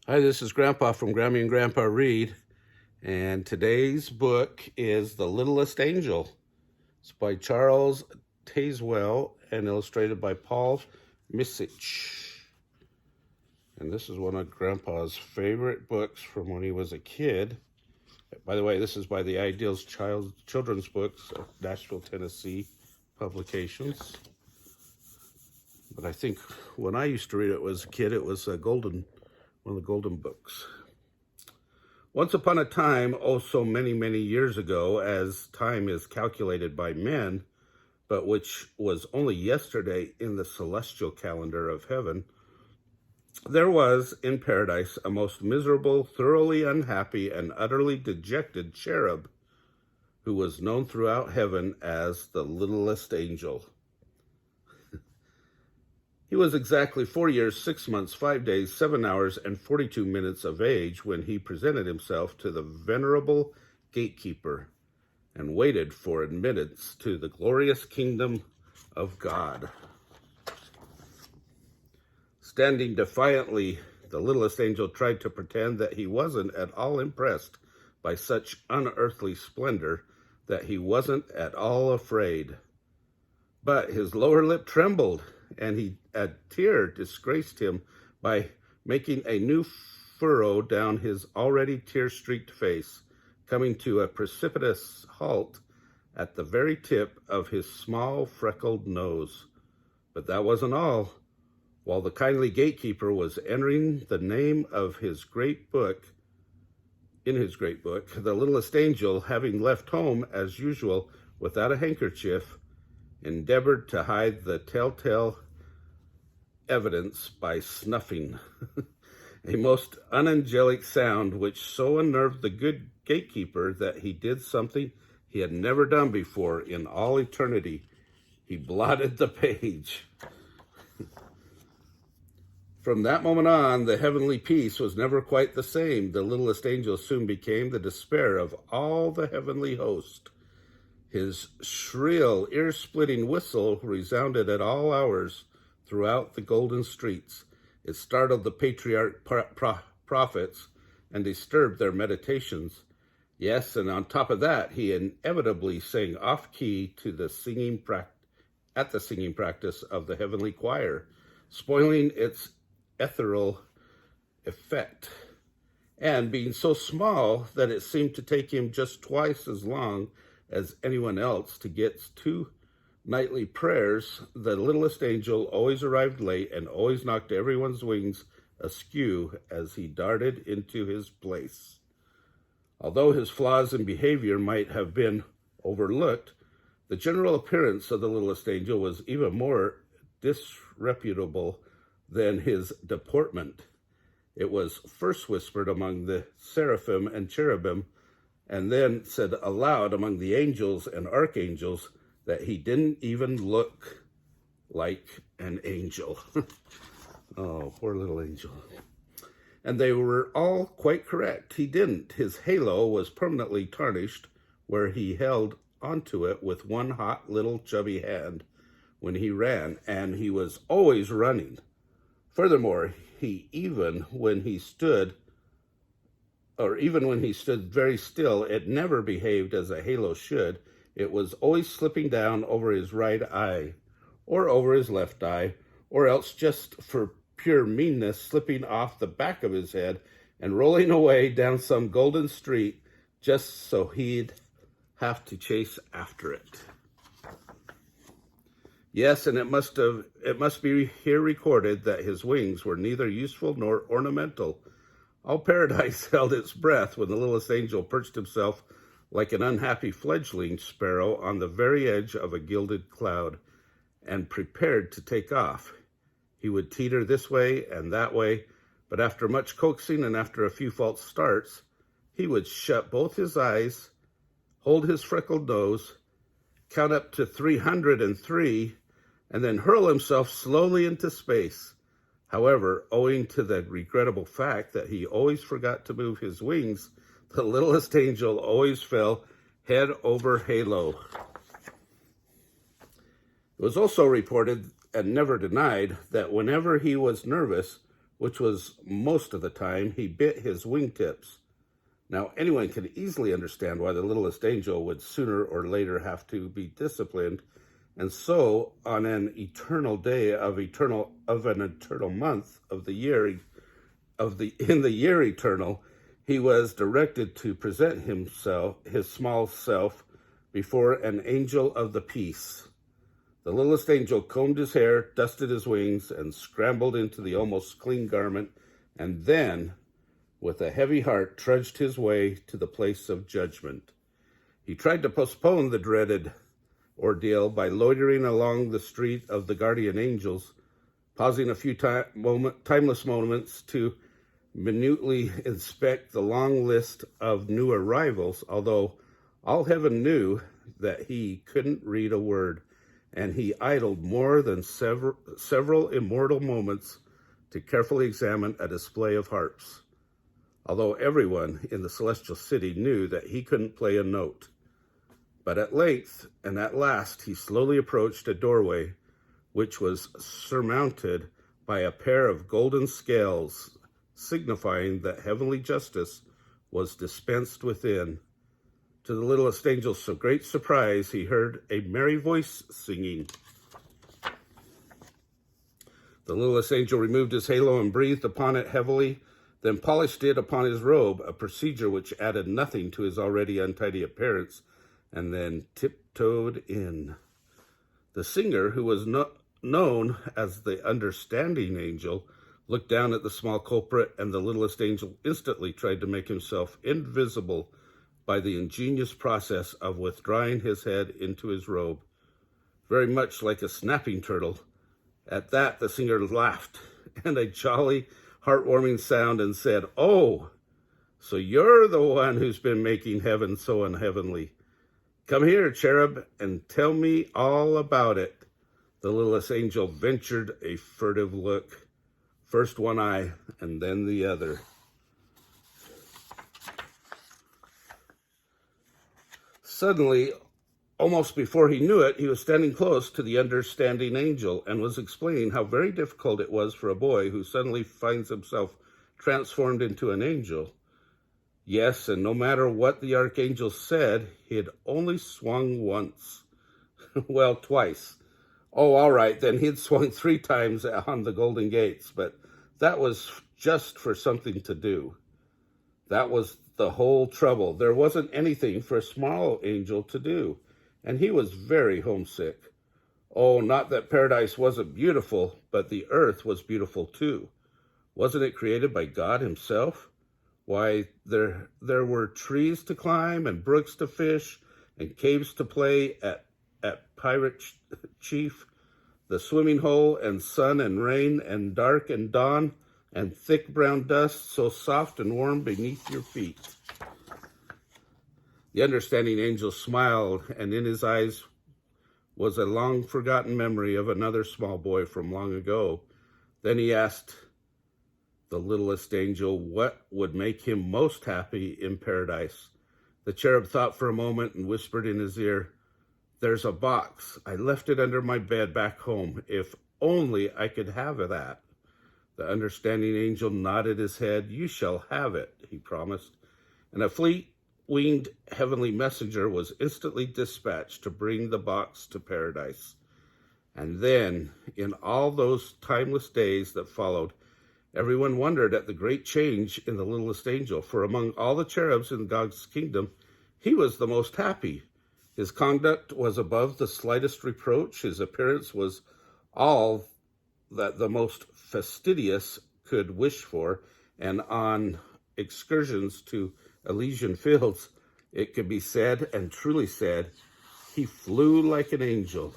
Hi, this is Grandpa from Grammy and Grandpa Read, and today's book is The Littlest Angel. It's by Charles Tazewell and illustrated by Paul Micich. And this is one of Grandpa's favorite books from when he was a kid. By the way, this is by the Ideals Children's Books, Nashville, Tennessee publications. But I think when I used to read it as a kid, it was one of the golden books. Once upon a time, oh so many, many years ago, as time is calculated by men, but which was only yesterday in the celestial calendar of heaven, there was in paradise a most miserable, thoroughly unhappy, and utterly dejected cherub, who was known throughout heaven as the littlest angel. He was exactly 4 years, 6 months, 5 days, 7 hours, and 42 minutes of age when he presented himself to the venerable gatekeeper and waited for admittance to the glorious kingdom of God. Standing defiantly, the littlest angel tried to pretend that he wasn't at all impressed by such unearthly splendor, that he wasn't at all afraid. But his lower lip trembled, and a tear disgraced him by making a new furrow down his already tear-streaked face, coming to a precipitous halt at the very tip of his small freckled nose. But that wasn't all. While the kindly gatekeeper was entering the name of his great book, the littlest angel, having left home as usual without a handkerchief, endeavored to hide the telltale evidence by snuffing, a most unangelic sound which so unnerved the good gatekeeper that he did something he had never done before in all eternity. He blotted the page. From that moment on, the heavenly peace was never quite the same. The littlest angel soon became the despair of all the heavenly host. His shrill, ear-splitting whistle resounded at all hours throughout the golden streets. It startled the patriarch prophets and disturbed their meditations. Yes, and on top of that, he inevitably sang off-key to the singing practice of the heavenly choir, spoiling its ethereal effect, and being so small that it seemed to take him just twice as long as anyone else to get to nightly prayers. The littlest angel always arrived late and always knocked everyone's wings askew as he darted into his place. Although his flaws in behavior might have been overlooked, the general appearance of the littlest angel was even more disreputable than his deportment. It was first whispered among the seraphim and cherubim, and then said aloud among the angels and archangels, that he didn't even look like an angel. Oh, poor little angel. And they were all quite correct. He didn't. His halo was permanently tarnished where he held onto it with one hot little chubby hand when he ran, and he was always running. Furthermore, even when he stood very still, it never behaved as a halo should. It was always slipping down over his right eye, or over his left eye, or else just for pure meanness, slipping off the back of his head and rolling away down some golden street just so he'd have to chase after it. Yes, and it must be here recorded that his wings were neither useful nor ornamental. All paradise held its breath when the littlest angel perched himself like an unhappy fledgling sparrow on the very edge of a gilded cloud, and prepared to take off. He would teeter this way and that way, but after much coaxing and after a few false starts, he would shut both his eyes, hold his freckled nose, count up to 303, and then hurl himself slowly into space. However, owing to the regrettable fact that he always forgot to move his wings, the littlest angel always fell head over halo. It was also reported and never denied that whenever he was nervous, which was most of the time, he bit his wingtips. Now, anyone can easily understand why the littlest angel would sooner or later have to be disciplined, and so on an eternal day of an eternal month of the year in the year eternal, he was directed to present his small self, before an angel of the peace. The littlest angel combed his hair, dusted his wings, and scrambled into the almost clean garment, and then, with a heavy heart, trudged his way to the place of judgment. He tried to postpone the dreaded ordeal by loitering along the street of the guardian angels, pausing a few timeless moments to minutely inspect the long list of new arrivals, although all heaven knew that he couldn't read a word, and he idled more than several immortal moments to carefully examine a display of harps, although everyone in the celestial city knew that he couldn't play a note. But at length, and at last, he slowly approached a doorway, which was surmounted by a pair of golden scales, signifying that heavenly justice was dispensed within. To the littlest angel's great surprise, he heard a merry voice singing. The littlest angel removed his halo and breathed upon it heavily, then polished it upon his robe, a procedure which added nothing to his already untidy appearance, and then tiptoed in. The singer, who was known as the understanding angel, looked down at the small culprit, and the littlest angel instantly tried to make himself invisible by the ingenious process of withdrawing his head into his robe, very much like a snapping turtle. At that, the singer laughed, and a jolly, heartwarming sound, and said, "Oh, so you're the one who's been making heaven so unheavenly. Come here, cherub, and tell me all about it." The littlest angel ventured a furtive look, first one eye and then the other. Suddenly, almost before he knew it, he was standing close to the understanding angel and was explaining how very difficult it was for a boy who suddenly finds himself transformed into an angel. Yes, and no matter what the archangel said, he had only swung once. Well, twice. Oh, all right, then he'd swung 3 times on the golden gates, but that was just for something to do. That was the whole trouble. There wasn't anything for a small angel to do, and he was very homesick. Oh, not that paradise wasn't beautiful, but the earth was beautiful too. Wasn't it created by God himself? Why, there were trees to climb and brooks to fish and caves to play at Pirate Chief, the swimming hole and sun and rain and dark and dawn and thick brown dust so soft and warm beneath your feet. The understanding angel smiled, and in his eyes was a long-forgotten memory of another small boy from long ago. Then he asked the littlest angel what would make him most happy in paradise. The cherub thought for a moment and whispered in his ear, "There's a box. I left it under my bed back home. If only I could have that." The understanding angel nodded his head. "You shall have it," he promised. And a fleet-winged heavenly messenger was instantly dispatched to bring the box to paradise. And then, in all those timeless days that followed, everyone wondered at the great change in the littlest angel, for among all the cherubs in God's kingdom, he was the most happy. His conduct was above the slightest reproach. His appearance was all that the most fastidious could wish for, and on excursions to Elysian fields, it could be said, and truly said, he flew like an angel.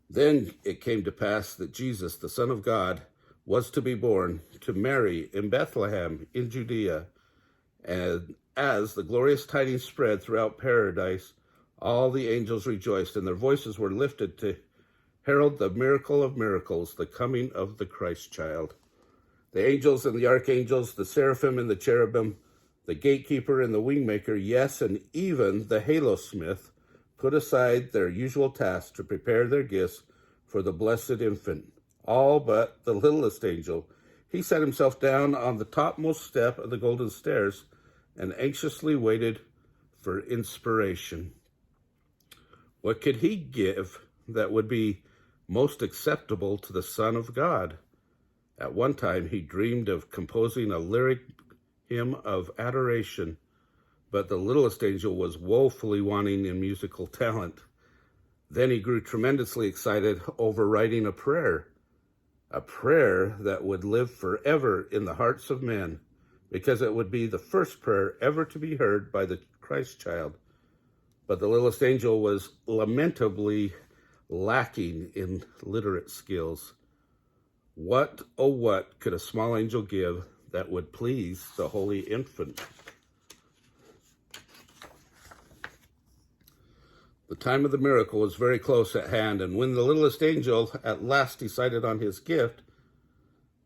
Then it came to pass that Jesus, the Son of God, was to be born to Mary in Bethlehem in Judea. And as the glorious tidings spread throughout paradise, all the angels rejoiced, and their voices were lifted to herald the miracle of miracles, the coming of the Christ child. The angels and the archangels, the seraphim and the cherubim, the gatekeeper and the wingmaker, yes, and even the halo-smith, put aside their usual task to prepare their gifts for the blessed infant. all but the littlest angel. He sat himself down on the topmost step of the golden stairs and anxiously waited for inspiration. What could he give that would be most acceptable to the Son of God? At one time, he dreamed of composing a lyric hymn of adoration, but the littlest angel was woefully wanting in musical talent. Then he grew tremendously excited over writing a prayer that would live forever in the hearts of men, because it would be the first prayer ever to be heard by the Christ child. But the littlest angel was lamentably lacking in literate skills. What, oh what, could a small angel give that would please the holy infant? The time of the miracle was very close at hand, and when the littlest angel at last decided on his gift,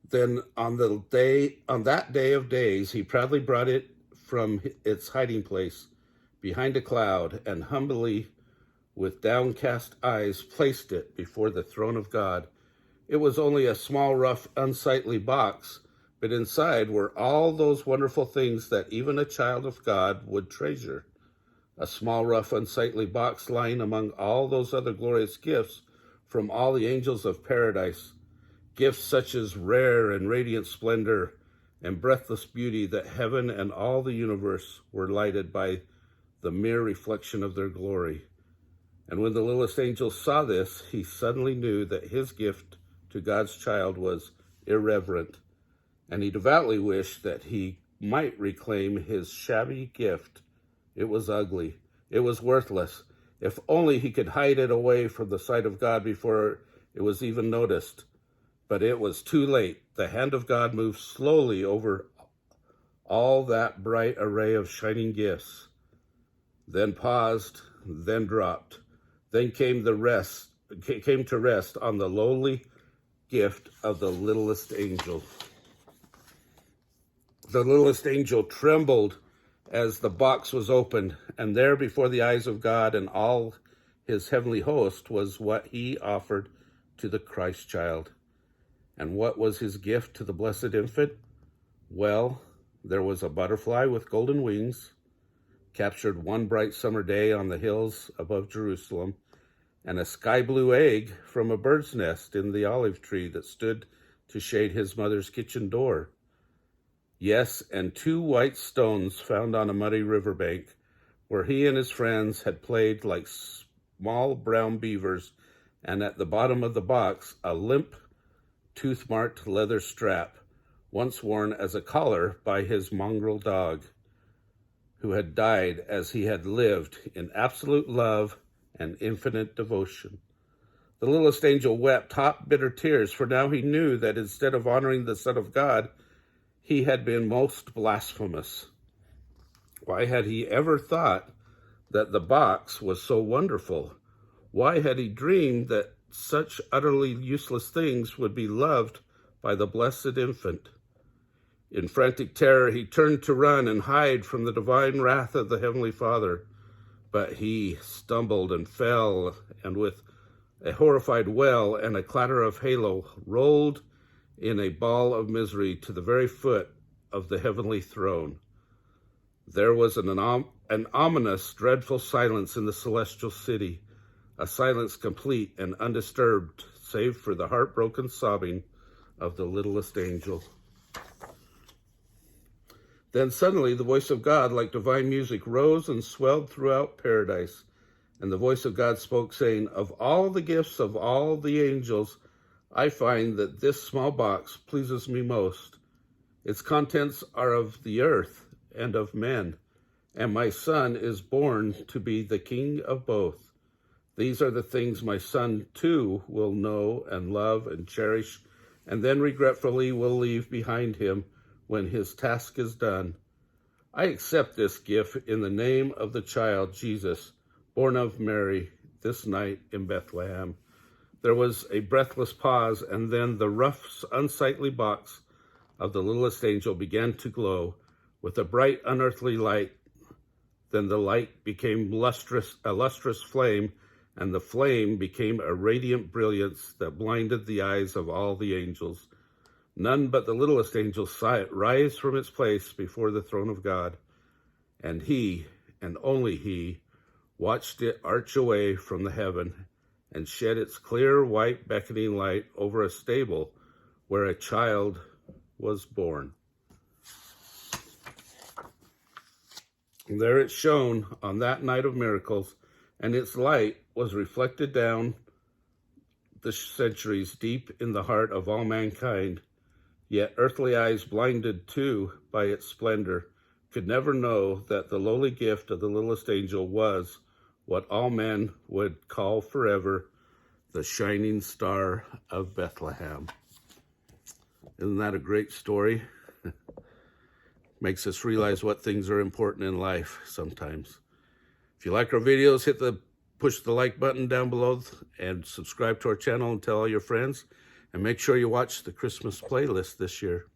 then on that day of days, he proudly brought it from its hiding place behind a cloud, and humbly, with downcast eyes, placed it before the throne of God. It was only a small, rough, unsightly box, but inside were all those wonderful things that even a child of God would treasure. A small, rough, unsightly box lying among all those other glorious gifts from all the angels of paradise, gifts such as rare and radiant splendor and breathless beauty that heaven and all the universe were lighted by the mere reflection of their glory. And when the littlest angel saw this, he suddenly knew that his gift to God's child was irreverent, and he devoutly wished that he might reclaim his shabby gift. It was ugly. It was worthless. If only he could hide it away from the sight of God before it was even noticed. But it was too late. The hand of God moved slowly over all that bright array of shining gifts, then paused, then dropped, then came to rest on the lowly gift of the littlest angel. The littlest angel trembled as the box was opened, and there before the eyes of God and all his heavenly host was what he offered to the Christ child. And what was his gift to the blessed infant? Well, there was a butterfly with golden wings, captured one bright summer day on the hills above Jerusalem, and a sky blue egg from a bird's nest in the olive tree that stood to shade his mother's kitchen door. Yes, and 2 white stones found on a muddy riverbank where he and his friends had played like small brown beavers, and at the bottom of the box, a limp, tooth-marked leather strap, once worn as a collar by his mongrel dog, who had died as he had lived in absolute love and infinite devotion. The littlest angel wept hot, bitter tears, for now he knew that instead of honoring the Son of God, he had been most blasphemous. Why had he ever thought that the box was so wonderful? Why had he dreamed that such utterly useless things would be loved by the blessed infant? In frantic terror, he turned to run and hide from the divine wrath of the Heavenly Father. But he stumbled and fell, and with a horrified wail and a clatter of halo, rolled in a ball of misery to the very foot of the heavenly throne. There was an ominous, dreadful silence in the celestial city, a silence complete and undisturbed, save for the heartbroken sobbing of the littlest angel. Then suddenly the voice of God, like divine music, rose and swelled throughout paradise. And the voice of God spoke, saying, "Of all the gifts of all the angels, I find that this small box pleases me most. Its contents are of the earth and of men, and my Son is born to be the King of both. These are the things my Son, too, will know and love and cherish, and then regretfully will leave behind him when his task is done. I accept this gift in the name of the child Jesus, born of Mary, this night in Bethlehem." There was a breathless pause, and then the rough, unsightly box of the littlest angel began to glow with a bright, unearthly light. Then the light became a lustrous flame, and the flame became a radiant brilliance that blinded the eyes of all the angels. None but the littlest angel saw it rise from its place before the throne of God, and he, and only he, watched it arch away from the heaven and shed its clear, white, beckoning light over a stable where a child was born. And there it shone on that night of miracles, and its light was reflected down the centuries deep in the heart of all mankind. Yet earthly eyes, blinded too by its splendor, could never know that the lowly gift of the littlest angel was what all men would call forever the shining star of Bethlehem. Isn't that a great story? Makes us realize what things are important in life sometimes. If you like our videos, push the like button down below and subscribe to our channel and tell all your friends. And make sure you watch the Christmas playlist this year.